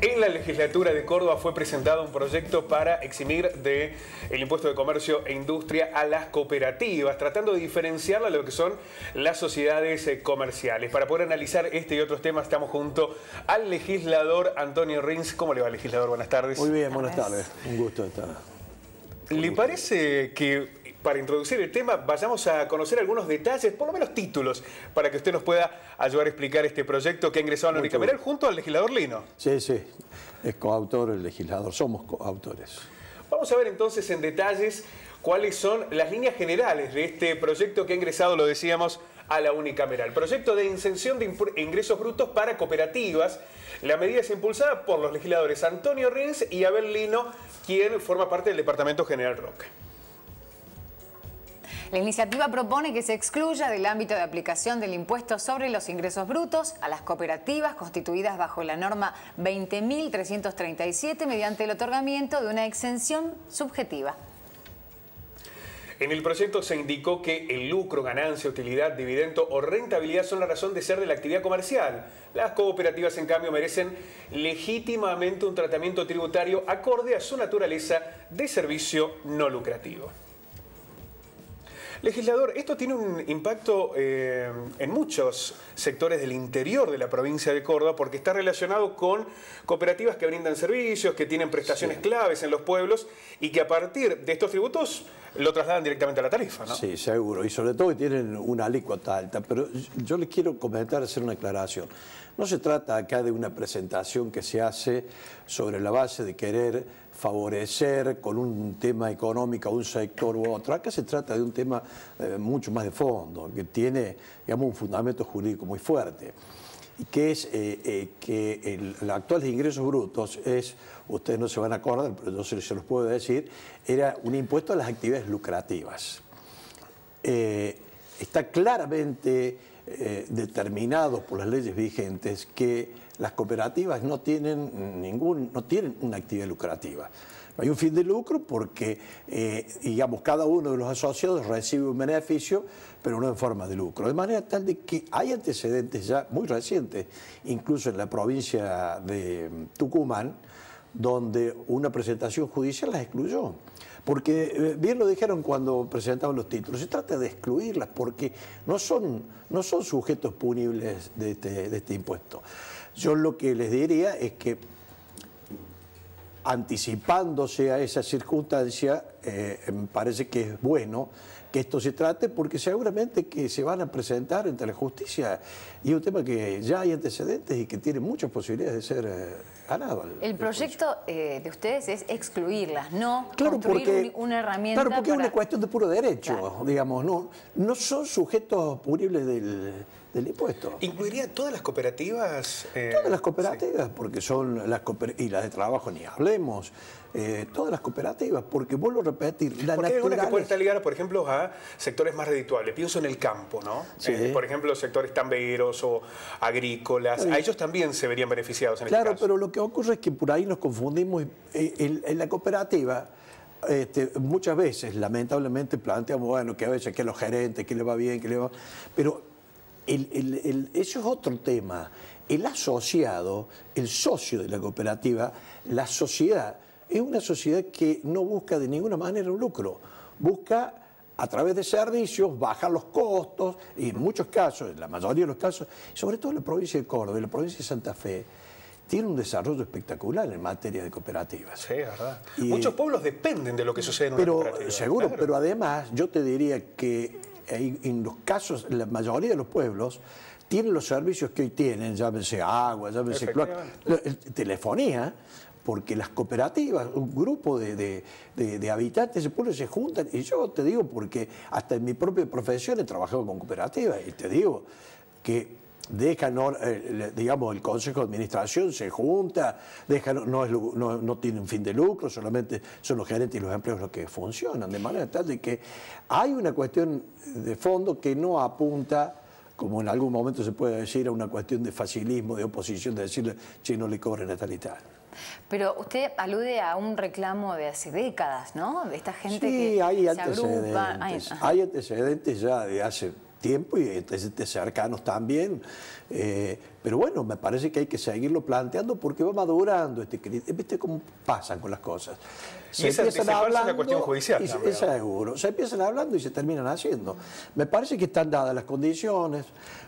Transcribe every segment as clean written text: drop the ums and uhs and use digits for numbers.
En la legislatura de Córdoba fue presentado un proyecto para eximir del impuesto de comercio e industria a las cooperativas, tratando de diferenciarla de lo que son las sociedades comerciales. Para poder analizar este y otros temas estamos junto al legislador Antonio Rins. ¿Cómo le va, legislador? Buenas tardes. Muy bien, buenas tardes. Un gusto estar. ¿Le parece que para introducir el tema vayamos a conocer algunos detalles, por lo menos títulos, para que usted nos pueda ayudar a explicar este proyecto que ha ingresado a la unicameral junto al legislador Lino? Sí, sí, es coautor el legislador, somos coautores. Vamos a ver entonces en detalles cuáles son las líneas generales de este proyecto que ha ingresado, lo decíamos, a la unicameral. Proyecto de exención de ingresos brutos para cooperativas. La medida es impulsada por los legisladores Antonio Rins y Abel Lino, quien forma parte del Departamento General Roca. La iniciativa propone que se excluya del ámbito de aplicación del impuesto sobre los ingresos brutos a las cooperativas constituidas bajo la norma 20.337 mediante el otorgamiento de una exención subjetiva. En el proyecto se indicó que el lucro, ganancia, utilidad, dividendo o rentabilidad son la razón de ser de la actividad comercial. Las cooperativas, en cambio, merecen legítimamente un tratamiento tributario acorde a su naturaleza de servicio no lucrativo. Legislador, esto tiene un impacto en muchos sectores del interior de la provincia de Córdoba porque está relacionado con cooperativas que brindan servicios, que tienen prestaciones claves en los pueblos y que a partir de estos tributos lo trasladan directamente a la tarifa, ¿no? Sí, seguro, y sobre todo que tienen una alícuota alta, pero yo les quiero comentar, hacer una aclaración. No se trata acá de una presentación que se hace sobre la base de querer favorecer con un tema económico a un sector u otro. Acá se trata de un tema mucho más de fondo, que tiene, digamos, un fundamento jurídico muy fuerte, y que es que los actuales ingresos brutos es, ustedes no se van a acordar, pero yo se los puedo decir, era un impuesto a las actividades lucrativas. Está claramente determinado por las leyes vigentes que las cooperativas no tienen una actividad lucrativa. No hay un fin de lucro porque, digamos, cada uno de los asociados recibe un beneficio, pero no en forma de lucro. De manera tal de que hay antecedentes ya muy recientes, incluso en la provincia de Tucumán, donde una presentación judicial las excluyó. Porque bien lo dijeron cuando presentaban los títulos, se trata de excluirlas porque no son sujetos punibles de este impuesto. Yo lo que les diría es que, anticipándose a esa circunstancia, me parece que es bueno que esto se trate porque seguramente que se van a presentar ante la justicia y es un tema que ya hay antecedentes y que tiene muchas posibilidades de ser ganado. El proyecto de ustedes es excluirlas, no claro, construir una herramienta. Claro, porque es una cuestión de puro derecho, claro, digamos, no son sujetos punibles del impuesto. ¿Incluiría todas las cooperativas? Todas las cooperativas, sí, porque son las cooperativas, y las de trabajo ni hablemos, todas las cooperativas, porque vuelvo a repetir, la porque naturaleza... hay algunas que pueden estar ligadas, por ejemplo, a sectores más redituables. Pienso en el campo, ¿no? Sí. Por ejemplo, sectores tamberos o agrícolas. Sí. A ellos también se verían beneficiados en claro, este caso. Pero lo que ocurre es que por ahí nos confundimos. En la cooperativa, muchas veces, lamentablemente, planteamos, bueno, que a veces que los gerentes, que le va bien, que le va... Pero eso es otro tema. El asociado, el socio de la cooperativa, la sociedad, es una sociedad que no busca de ninguna manera un lucro. Busca, a través de servicios, bajar los costos, y en muchos casos, en la mayoría de los casos, sobre todo en la provincia de Córdoba y la provincia de Santa Fe, tiene un desarrollo espectacular en materia de cooperativas. Sí, es verdad. Muchos pueblos dependen de lo que sucede en una cooperativa. Seguro, claro. Pero además yo te diría que en los casos, la mayoría de los pueblos tienen los servicios que hoy tienen, llámese agua, llámese telefonía, porque las cooperativas, un grupo de habitantes de pueblos se juntan, y yo te digo porque hasta en mi propia profesión he trabajado con cooperativas, y te digo que dejan, digamos, el consejo de administración se junta, no tiene un fin de lucro, solamente son los gerentes y los empleados los que funcionan, de manera tal de que hay una cuestión de fondo que no apunta, como en algún momento se puede decir, a una cuestión de facilismo, de oposición, de decirle, che, no le cobren a tal y tal. Pero usted alude a un reclamo de hace décadas, ¿no? De esta gente sí, que hay se agrupa. Hay antecedentes ya de hace tiempo y antecedentes cercanos también, Pero bueno, me parece que hay que seguirlo planteando porque va madurando este criterio. ¿Viste cómo pasan con las cosas? Y esa anticiparse una cuestión judicial también. Seguro. Se empiezan hablando y se terminan haciendo. Me parece que están dadas las condiciones,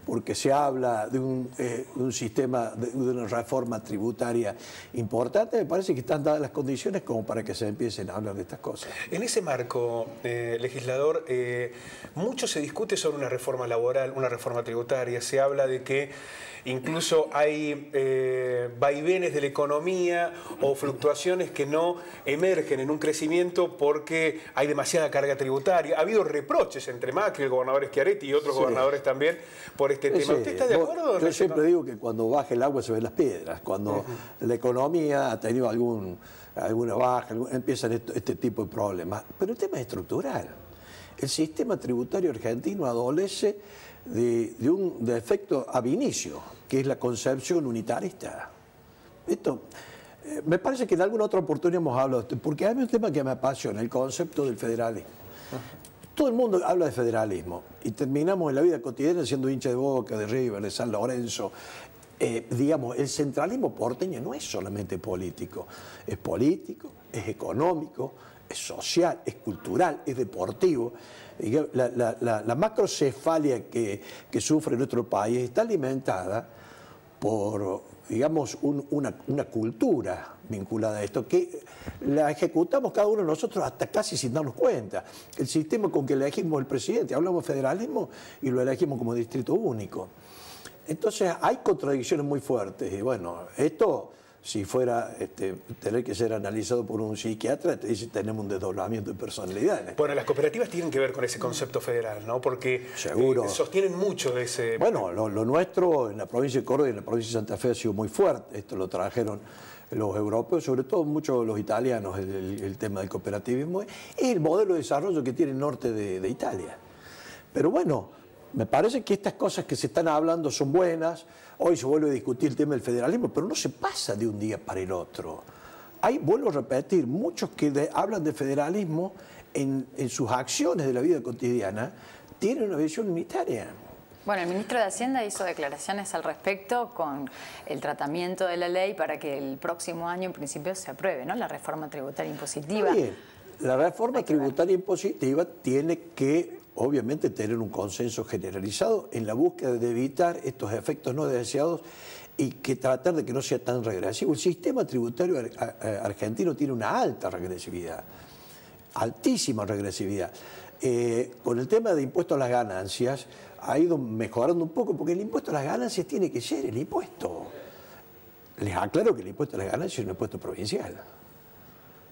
porque se habla de un sistema, de una reforma tributaria importante. Me parece que están dadas las condiciones como para que se empiecen a hablar de estas cosas. En ese marco, legislador, mucho se discute sobre una reforma laboral, una reforma tributaria. Se habla de que incluso hay vaivenes de la economía o fluctuaciones que no emergen en un crecimiento porque hay demasiada carga tributaria. Ha habido reproches entre Macri, el gobernador Schiaretti y otros gobernadores también por este tema. ¿Usted está de acuerdo? Yo siempre digo que cuando baja el agua se ven las piedras. Cuando la economía ha tenido alguna baja, empiezan este tipo de problemas. Pero el tema es estructural. El sistema tributario argentino adolece de un defecto ab inicio, que es la concepción unitarista. Esto, me parece que en alguna otra oportunidad hemos hablado, porque hay un tema que me apasiona, el concepto del federalismo. Todo el mundo habla de federalismo y terminamos en la vida cotidiana siendo hincha de Boca, de River, de San Lorenzo. Digamos, el centralismo porteño no es solamente político, es económico, es social, es cultural, es deportivo. La macrocefalia que sufre nuestro país está alimentada por, digamos, una cultura vinculada a esto, que la ejecutamos cada uno de nosotros hasta casi sin darnos cuenta. El sistema con que elegimos el presidente, hablamos de federalismo y lo elegimos como distrito único. Entonces hay contradicciones muy fuertes y bueno, esto si fuera tener que ser analizado por un psiquiatra, te dice tenemos un desdoblamiento de personalidad. Bueno, las cooperativas tienen que ver con ese concepto federal, ¿no? Porque sostienen mucho de ese... Bueno, lo nuestro en la provincia de Córdoba y en la provincia de Santa Fe ha sido muy fuerte. Esto lo trajeron los europeos, sobre todo muchos los italianos, el tema del cooperativismo. Es el modelo de desarrollo que tiene el norte de Italia. Pero bueno, me parece que estas cosas que se están hablando son buenas. Hoy se vuelve a discutir el tema del federalismo, pero no se pasa de un día para el otro. Hay, vuelvo a repetir, muchos que hablan de federalismo en sus acciones de la vida cotidiana tienen una visión unitaria. Bueno, el ministro de Hacienda hizo declaraciones al respecto con el tratamiento de la ley para que el próximo año en principio se apruebe, ¿no? La reforma tributaria impositiva. Bien, la reforma tributaria impositiva tiene que obviamente tener un consenso generalizado en la búsqueda de evitar estos efectos no deseados y que tratar de que no sea tan regresivo. El sistema tributario argentino tiene una alta regresividad, altísima regresividad. Con el tema de impuesto a las ganancias ha ido mejorando un poco porque el impuesto a las ganancias tiene que ser el impuesto. Les aclaro que el impuesto a las ganancias es un impuesto provincial.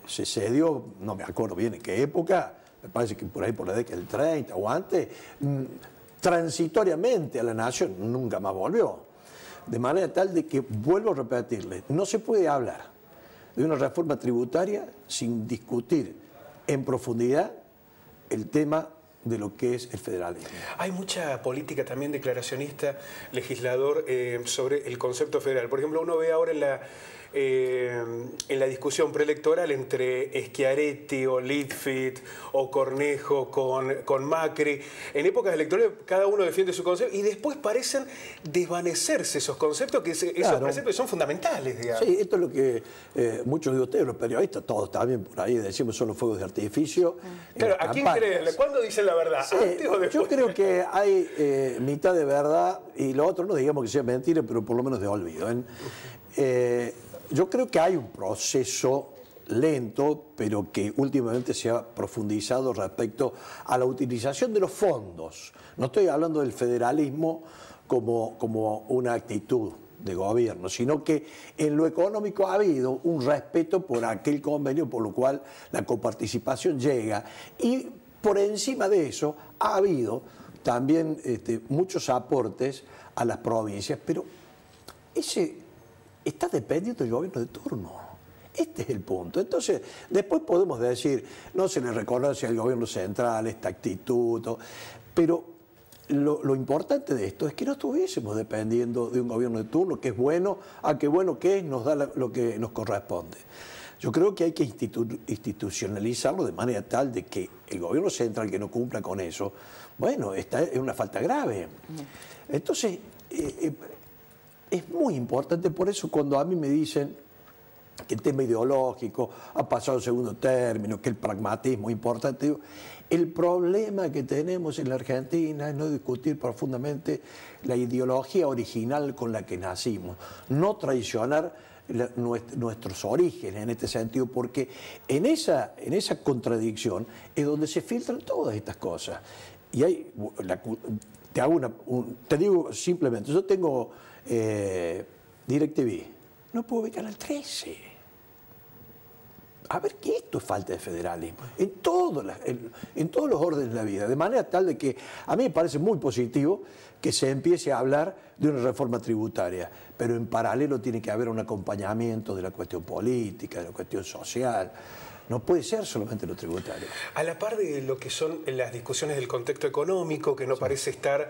Se cedió, no me acuerdo bien en qué época, me parece que por ahí por la década del 30 o antes, transitoriamente a la nación, nunca más volvió. De manera tal de que, vuelvo a repetirle, no se puede hablar de una reforma tributaria sin discutir en profundidad el tema de lo que es el federalismo. Hay mucha política también declaracionista, legislador, sobre el concepto federal. Por ejemplo, uno ve ahora en la discusión preelectoral entre Schiaretti o Litfit o Cornejo con Macri. En épocas electorales cada uno defiende su concepto y después parecen desvanecerse esos conceptos, que esos preceptos son fundamentales, digamos. Sí, esto es lo que muchos de ustedes, los periodistas, todos también por ahí decimos son los fuegos de artificio. Claro, ¿a quién creerle? ¿Cuándo dicen la verdad? Sí, yo creo que hay mitad de verdad y lo otro no digamos que sea mentira, pero por lo menos de olvido. Yo creo que hay un proceso lento, pero que últimamente se ha profundizado respecto a la utilización de los fondos. No estoy hablando del federalismo como una actitud de gobierno, sino que en lo económico ha habido un respeto por aquel convenio por lo cual la coparticipación llega y por encima de eso ha habido también muchos aportes a las provincias, pero ese está dependiendo del gobierno de turno. Este es el punto. Entonces, después podemos decir, no se le reconoce al gobierno central esta actitud, pero lo importante de esto es que no estuviésemos dependiendo de un gobierno de turno, que es bueno, a qué bueno que es, nos da lo que nos corresponde. Yo creo que hay que institucionalizarlo de manera tal de que el gobierno central que no cumpla con eso, bueno, esta es una falta grave. Entonces, es muy importante. Por eso cuando a mí me dicen que el tema ideológico ha pasado al segundo término, que el pragmatismo es importante, digo, el problema que tenemos en la Argentina es no discutir profundamente la ideología original con la que nacimos, no traicionar nuestros orígenes en este sentido, porque en esa contradicción es donde se filtran todas estas cosas. Y hay, te digo simplemente, yo tengo DirecTV, no puedo ver Canal 13. A ver, que esto es falta de federalismo, en todos los órdenes de la vida, de manera tal de que a mí me parece muy positivo que se empiece a hablar de una reforma tributaria, pero en paralelo tiene que haber un acompañamiento de la cuestión política, de la cuestión social. No puede ser solamente lo tributario. A la par de lo que son las discusiones del contexto económico, que no parece estar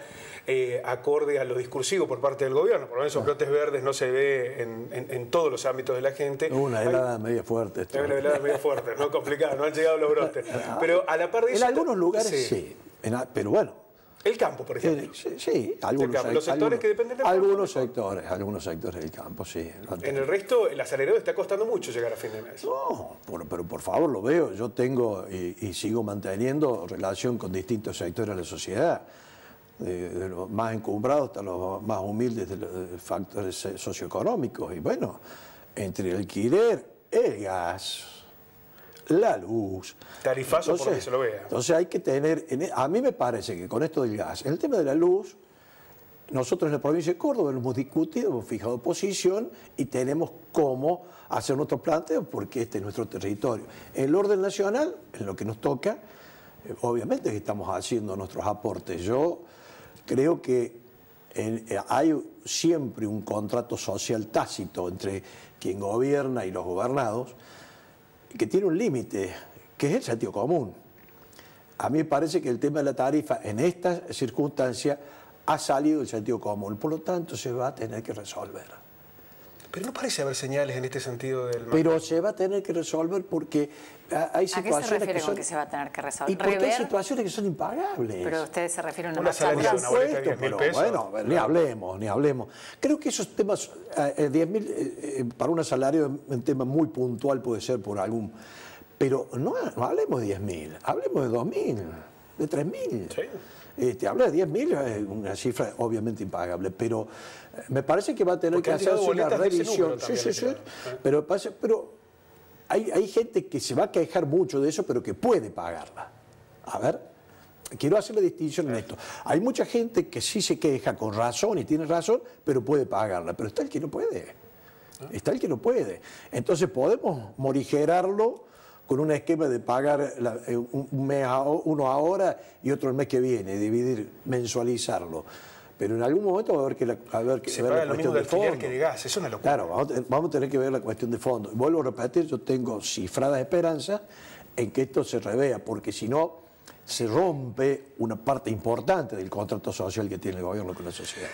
acorde a lo discursivo por parte del gobierno, por lo menos esos brotes verdes no se ve en todos los ámbitos de la gente. Una helada media fuerte. Una helada media fuerte, no complicado, no han llegado los brotes. Pero a la par de eso... En algunos lugares sí, pero bueno. El campo, por ejemplo. Sí, los sectores que dependen del campo. Algunos sectores del campo, sí. En el resto, el asalariado está costando mucho llegar a fin de mes. No, pero por favor, lo veo. Yo tengo y sigo manteniendo relación con distintos sectores de la sociedad, de los más encumbrados hasta los más humildes de los factores socioeconómicos. Y bueno, entre el alquiler, el gas, la luz. Tarifazo por donde se lo vea. Entonces hay que tener, a mí me parece que con esto del gas, en el tema de la luz, nosotros en la provincia de Córdoba lo hemos discutido, hemos fijado posición y tenemos cómo hacer nuestros planteos porque este es nuestro territorio. En el orden nacional, en lo que nos toca, obviamente que estamos haciendo nuestros aportes. Yo creo que hay siempre un contrato social tácito entre quien gobierna y los gobernados, que tiene un límite, que es el sentido común. A mí me parece que el tema de la tarifa en esta circunstancia ha salido del sentido común, por lo tanto se va a tener que resolver. Pero no parece haber señales en este sentido del... Pero se va a tener que resolver porque hay situaciones... ¿A qué se refiere con que se va a tener que resolver? Y porque hay situaciones que son impagables. Pero ustedes se refieren a una salarial, una boleta de 10.000 pesos. Bueno, ni hablemos. Creo que esos temas, 10.000 para un salario es un tema muy puntual, puede ser por algún... Pero no hablemos de 10.000, hablemos de 2.000, de 3.000. Sí. Hablar de 10.000 es una cifra obviamente impagable, pero me parece que va a tener que hacerse una revisión. Sí. Pero hay gente que se va a quejar mucho de eso, pero que puede pagarla. A ver, quiero hacer la distinción en esto. Hay mucha gente que sí se queja con razón y tiene razón, pero puede pagarla. Pero está el que no puede. Está el que no puede. Entonces podemos morigerarlo con un esquema de pagar un mes uno ahora y otro el mes que viene, dividir, mensualizarlo. Pero en algún momento va a haber que se ver paga la lo mismo cuestión de de fondo. alquiler que de gas, es una locura. Claro, vamos a tener que ver la cuestión de fondo. Y vuelvo a repetir, yo tengo cifrada esperanza en que esto se revea, porque si no, se rompe una parte importante del contrato social que tiene el gobierno con la sociedad.